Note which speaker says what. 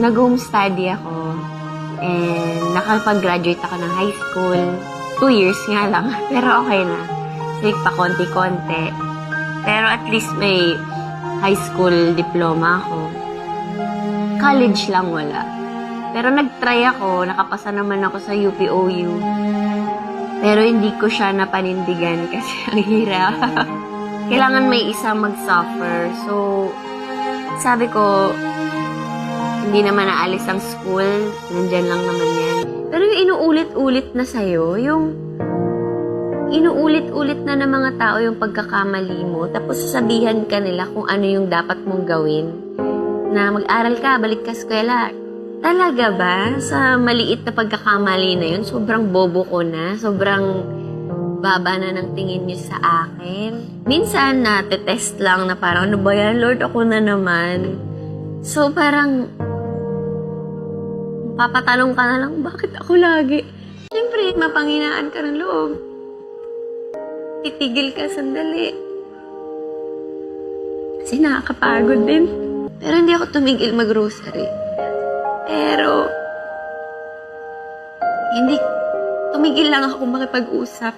Speaker 1: Nag-home study ako and nakapag-graduate ako ng high school. 2 years nga lang, pero okay na. Sige pa konti-konti. Pero at least may high school diploma ako. College lang wala. Pero nag-try ako, nakapasa naman ako sa UP-OU. Pero hindi ko siya napanindigan kasi ang hirap. Kailangan may isang mag-suffer. So, sabi ko, hindi naman naalis ang school, nandyan lang naman yan. Pero yung inuulit-ulit na sa'yo, yung inuulit-ulit na ng mga tao yung pagkakamali mo, tapos sasabihan ka nila kung ano yung dapat mong gawin. Na mag-aral ka, balik ka eskwela. Talaga ba? Sa maliit na pagkakamali na yun, sobrang bobo ko na, sobrang baba na ng tingin niyo sa akin. Minsan na-test lang na parang, ano ba yan, Lord, ako na naman. So parang, papatanong ka na lang, bakit ako lagi? Siyempre, mapanghinaan ka ng loob. Titigil ka sandali. Kasi nakakapagod din. Pero hindi ako tumigil mag-grocery. Pero, hindi, tumigil lang ako makipag-usap.